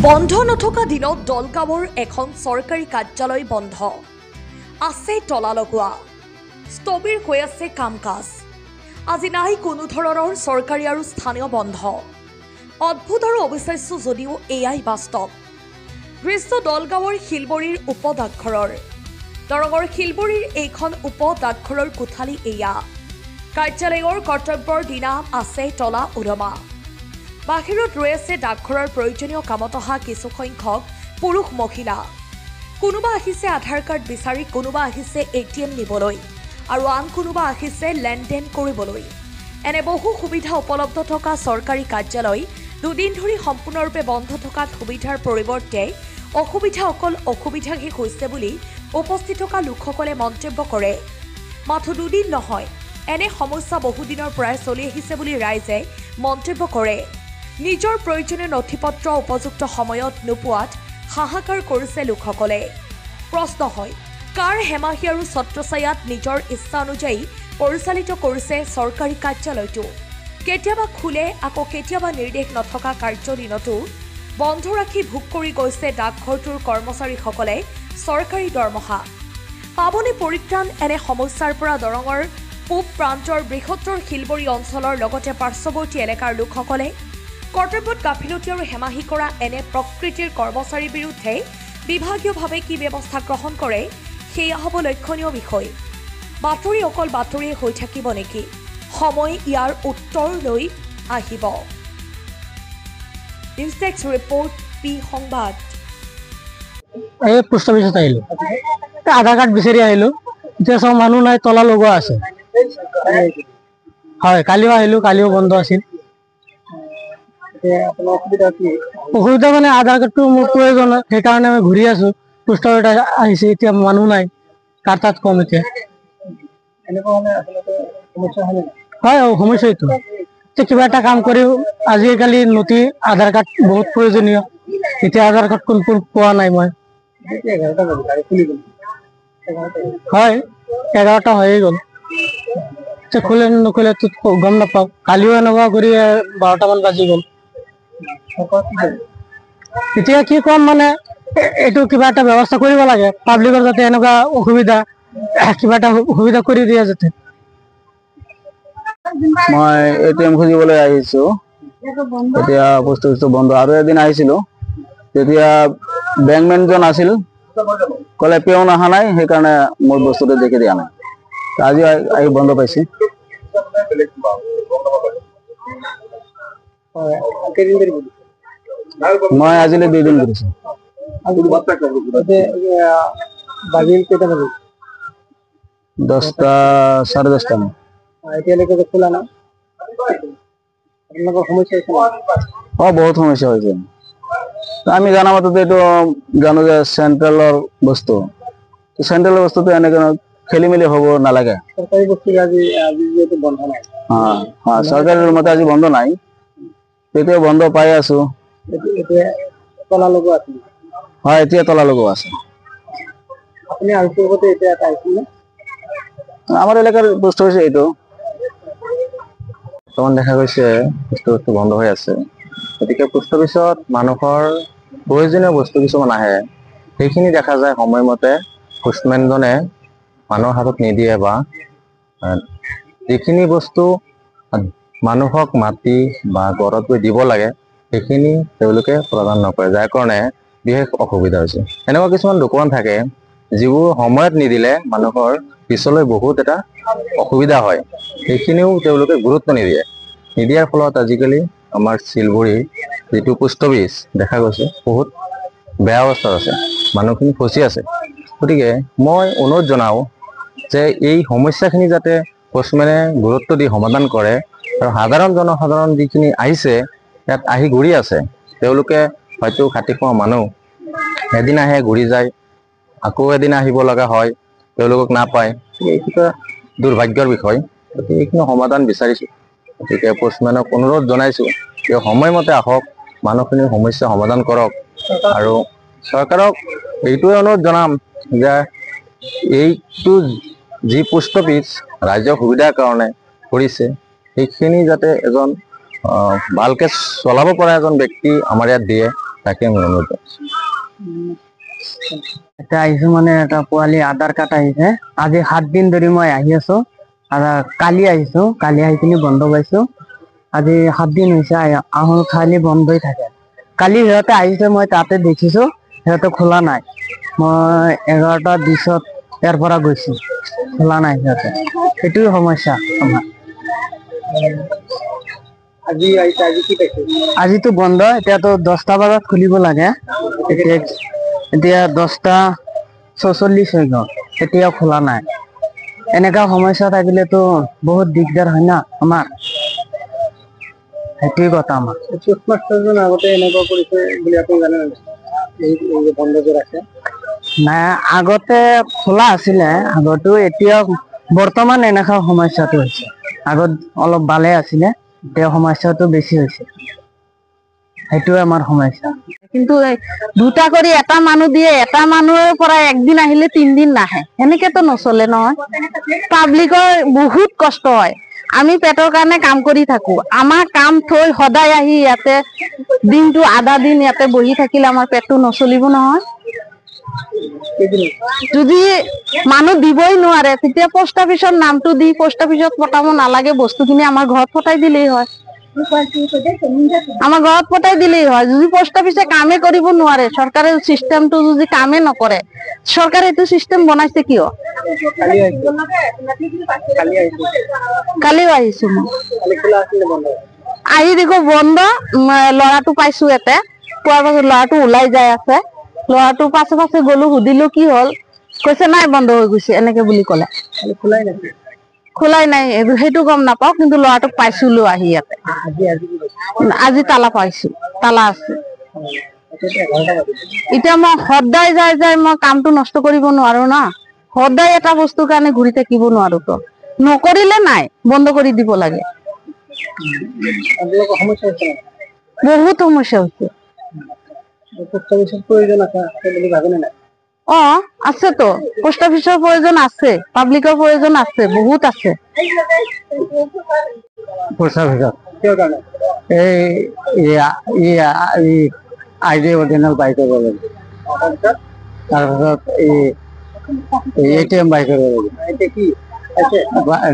বন্ধ নথকা দিনত দলগাঁৱৰ এখন চৰকাৰী কাৰ্যালয় বন্ধ আছে, তলা লগোৱা স্থবিৰ হৈ আছে কাম কাজ। আজি নাই কোনো ধৰণৰ চৰকাৰী আৰু স্থানীয় বন্ধ। অদ্ভুত আৰু অবিশ্বাস্য যদিও এয়াই বাস্তৱ। দৃশ্য দলগাঁৱৰ শিলবৰীৰ উপ ডাকঘৰৰ। দৰঙৰ শিলবৰীৰ এইখন উপ ডাকঘৰৰ কোঠালি এয়া। কাৰ্যালয়ৰ কৰ্তব্যৰ দিনা আছে তলা উলমা। বাহিৰত ৰৈ আছে ডাকঘৰৰ প্ৰয়োজনীয় কামত অহা কিছুসংখ্যক পুৰুষ মহিলা। কোনোবা আহিছে আধাৰ কাৰ্ড বিচাৰি, কোনোবা আহিছে ATM নিবলৈ আৰু আন কোনোবা আহিছে লেনদেন কৰিবলৈ। এনে বহু সুবিধা উপলব্ধ থকা চৰকাৰী কাৰ্যালয় দুদিন ধৰি সম্পূৰ্ণৰূপে বন্ধ থকাত সুবিধাৰ পৰিৱৰ্তে অসুবিধা অকল অসুবিধাহে হৈছে বুলি উপস্থিত থকা লোকসকলে মন্তব্য কৰে। মাথো দুদিন নহয়, এনে সমস্যা বহুদিনৰ পৰাই চলি আহিছে বুলি ৰাইজে মন্তব্য কৰে। নিজৰ প্ৰয়োজনীয় নথিপত্ৰ উপযুক্ত সময়ত নোপোৱাত হাহাকাৰ কৰিছে লোকসকলে। প্ৰশ্ন হয়, কাৰ হেমাহি আৰু ছত্ৰছায়াত নিজৰ ইচ্ছা অনুযায়ী পৰিচালিত কৰিছে চৰকাৰী কাৰ্যালয়টো? কেতিয়াবা খোলে, আকৌ কেতিয়াবা নিৰ্দেশ নথকা কাৰ্যদিনতো বন্ধ ৰাখি ভোগ কৰি গৈছে ডাকঘৰটোৰ কৰ্মচাৰীসকলে চৰকাৰী দৰমহা। পাবনে পৰিত্ৰাণ এনে সমস্যাৰ পৰা দৰঙৰ পূব প্ৰান্তৰ বৃহত্তৰ শিলবৰী অঞ্চলৰ লগতে পাৰ্শ্বৱৰ্তী এলেকাৰ লোকসকলে? কৰ্তব্যত গাফিলতি আৰু হেমাহি কৰা এনে প্ৰকৃতিৰ কৰ্মচাৰীৰ বিৰুদ্ধে বিভাগীয়ভাৱে কি ব্যৱস্থা গ্ৰহণ কৰে, সেয়া হ'ব লক্ষণীয় বিষয়। বাতৰি অকল বাতৰিয়ে হৈ থাকিব নেকি? সময় ইয়াৰ উত্তৰ লৈ আহিব। নিউজডেস্ক ৰিপৰ্ট, পি সংবাদ। এই পোষ্ট অফিচত আহিলো, আধাৰ কাৰ্ড বিচাৰি আহিলো। এতিয়া চব মানুহ নাই, তলা লগোৱা আছে। হয়, কালিও আহিলো, কালিও বন্ধ আছিল। অসুবিধা মানে আধাৰ কাৰ্ডটো মোৰ প্ৰয়োজন, সেইকাৰণে আমি ঘূৰি আছো। পোষ্ট অফিচত আহিছে, এতিয়া মানুহ নাই, কাৰ তাত কম এতিয়া। হয়, সমস্যাটো কিবা এটা কাম কৰি আজিকালি নথি আধাৰ কাৰ্ড বহুত প্ৰয়োজনীয়। এতিয়া আধাৰ কাৰ্ড কোন পোৱা নাই মই। হয়, 11টা হৈয়ে গ'ল। খোলে নখোলে গম নাপাওঁ। কালিও এনেকুৱা কৰি 12টামান বাজি গ'ল। এতিয়া কি কম মানে, এইটো কিবা এটা ব্যৱস্থা কৰিব লাগে। পাব্লিকৰ যাতে এনেকুৱা অসুবিধা, কিবা এটা সুবিধা কৰি দিয়ে যাতে। মই ATM খুজিবলৈ আহিছো, এতিয়া পোষ্ট অফিচটো বন্ধ। আৰু এদিন আহিছিলো, তেতিয়া বেংকমেনজন আছিল, ক'লে পেয়ন অহা নাই, সেইকাৰণে মোৰ বস্তুটো দেখি দিয়া নাই। আজি আহি বন্ধ পাইছে। মই আজিলৈ 2 দিন কৰিছো। 10টা 10:30 মান। এতিয়ালৈকে খোলা নাই। আপোনালোকৰ সমস্যা হৈছে? বহুত সমস্যা হৈছে। আমি জানা মতে এইটো জানো যে চেন্ট্ৰেলৰ বস্তু, চেন্ট্ৰেলৰ বস্তুটো এনেকে খেলি মেলি হ'ব নালাগে। চৰকাৰী বস্তু আজি যিহেতু বন্ধ নাই। চৰকাৰী মতে আজি বন্ধ নাই, তেতিয়া বন্ধ পাই আছো। এতিয়া তলা লগোৱা আছে? হয়, এতিয়া তলা লগোৱা আছে। আপুনি আৰু পূৰ্বতে এতিয়া এটা আহিছিলে? আমাৰ এলেকাৰ পোষ্ট অফিচ এইটো। বৰ্তমান দেখা গৈছে পোষ্ট অফিচটো বন্ধ হৈ আছে। গতিকে পোষ্ট অফিচত মানুহৰ প্ৰয়োজনীয় বস্তু কিছুমান আহে, সেইখিনি দেখা যায় সময়মতে পোষ্টমেনজনে মানুহৰ হাতত নিদিয়ে, বা যিখিনি বস্তু মানুহক মাতি বা ঘৰত গৈ দিব লাগে সেইখিনি তেওঁলোকে প্ৰদান নকৰে, যাৰ কাৰণে বিশেষ অসুবিধা হৈছে। এনেকুৱা কিছুমান দোকান থাকে যিবোৰ সময়ত নিদিলে মানুহৰ পিছলৈ বহুত এটা অসুবিধা হয়, সেইখিনিও তেওঁলোকে গুৰুত্ব নিদিয়াৰ ফলত আজিকালি আমাৰ শিলবৰীৰ যিটো পোষ্ট অফিচ দেখা গৈছে বহুত বেয়া অৱস্থাত আছে, মানুহখিনি ফচি আছে। গতিকে মই অনুৰোধ জনাওঁ যে এই সমস্যাখিনি যাতে পোষ্টমেনে গুৰুত্ব দি সমাধান কৰে, আৰু সাধাৰণ জনসাধাৰণ যিখিনি আহিছে ইয়াত আহি ঘূৰি আছে, তেওঁলোকে হয়তো খাটি খোৱা মানুহ, এদিন আহে ঘূৰি যায়, আকৌ এদিন আহিব লগা হয়, তেওঁলোকক নাপায়। এইটো দুৰ্ভাগ্যৰ বিষয়। গতিকে এইখিনি সমাধান বিচাৰিছো। গতিকে পোষ্টমেনক অনুৰোধ জনাইছো যে সময়মতে আহক, মানুহখিনিৰ সমস্যা সমাধান কৰক। আৰু চৰকাৰক এইটোৱে অনুৰোধ জনাম যে এইটো যি পোষ্ট অফিচ ৰাইজৰ সুবিধাৰ কাৰণে কৰিছে, সেইখিনি যাতে এজন ভালকে চলাব পৰা এজন ব্যক্তি আমাৰ ইয়াত দিয়ে, তাকে আমি অনুৰোধ জনাইছো। এতিয়া আহিছো মানে এটা পোৱালি আধাৰ কাৰ্ড আহিছে, আজি 7 দিন ধৰি মই আহি আছো। কালি আহিছো, কালি আহি কিনি বন্ধ পাইছো। আজি 7 দিন হৈছে আহো, খালি বন্ধই থাকে। কালি সিহঁতে আহিছে, মই তাতে দেখিছো সিহঁতে খোলা নাই। মই 11টা 20ত ইয়াৰ পৰা গৈছো, খোলা নাই সিহঁতে। সেইটোৱে সমস্যা আমাৰ। আজিতো বন্ধ, এতিয়াতো 10টা বজাত খুলিব লাগে। এতিয়া 10টা 46 হৈ গ'ল, এতিয়াও খোলা নাই। এনেকা সমস্যা থাকিলেতো বহুত দিগদাৰ হয় না আমাৰ। সেইটোৱে কথা আমাৰ। পোষ্টমাষ্টাৰজন আগতে এনেকুৱা কৰিছে বুলি আপুনি জানে নাই? এই বন্ধ যে ৰাখে নাই, আগতে খোলা আছিলে আগতো, এতিয়া বৰ্তমান এনেকা সমস্যাটো হৈছে। আগত অলপ ভালে আছিলে, এতিয়া সমস্যাটো বেছি হৈছে। সেইটোৱে আমাৰ সমস্যা। কিন্তু 2টা কৰি এটা মানুহ দিয়ে, এটা মানুহৰ পৰা একদিন আহিলে 3 দিন নাহে, সেনেকেতো নচলে নহয়। পাব্লিকৰ বহুত কষ্ট হয়। আমি পেটৰ কাৰণে কাম কৰি থাকো, আমাৰ কাম থৈ সদায় আহি ইয়াতে দিনটো আধা দিন ইয়াতে বহি থাকিলে আমাৰ পেটটো নচলিব নহয়। যদি মানুহ দিবই নোৱাৰে, তেতিয়া পোষ্ট অফিচৰ নামটো দি পোষ্ট অফিচত পঠাব নালাগে, বস্তুখিনি আমাৰ ঘৰত পঠাই দিলেই হয়। আমাৰ ঘৰত পঠাই দিলেই হয়। যদি পোষ্ট অফিচে কামে কৰিব নোৱাৰে, চৰকাৰৰ চিষ্টেমটো যদি কামে নকৰে, চৰকাৰে এইটো চিষ্টেম বনাইছে কিয়? কালিও আহিছো মই, আহি দেখো বন্ধ। ল'ৰাটো পাইছো ইয়াতে, পোৱাৰ পাছত ল'ৰাটো ওলাই যাই আছে। ল'ৰাটোৰ পাছে পাছে গলো, সুধিলো কি হ'ল, কৈছে নাই বন্ধ হৈ গৈছে এনেকে বুলি ক'লে। খোলাই নাই সেইটো গম নাপাও, কিন্তু ল'ৰাটোক পাইছিলো আহি ইয়াতে। আজি তালা পাইছো, তালা আছে। এতিয়া মই সদায় যাই যাই মই কামটো নষ্ট কৰিব নোৱাৰো না। সদায় এটা বস্তুৰ কাৰণে ঘূৰি থাকিব নোৱাৰো, তো নকৰিলে নাই, বন্ধ কৰি দিব লাগে। বহুত সমস্যা হৈছে। আছেতো, পোষ্ট অফিচৰ প্ৰয়োজন আছে, পাব্লিকৰ প্ৰয়োজন আছে, বহুত আছে। পোষ্ট অফিচত আইডি অৰিজিনেল বাই কৰিব লাগে, তাৰপিছত ATM বাই কৰিব লাগে।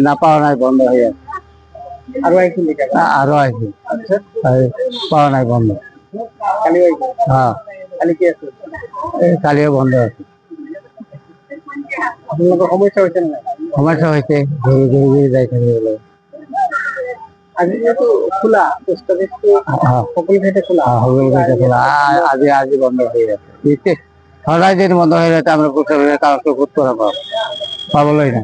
নাপাওঁ, নাই, বন্ধ হৈ আছে। আৰু আহিছিল পাৱা নাই, বন্ধ। কালিও বন্ধ আছে। সমস্যা হৈছে নে নাই? সমস্যা হৈছে, ঘূৰি ঘূৰি যাই থাকিব লাগে। আজি বন্ধ হয়ে যাচ্ছে, সদায় যদি বন্ধ হয়ে যাচ্ছে, আমরা কাগজ পাবো পাবলাই না।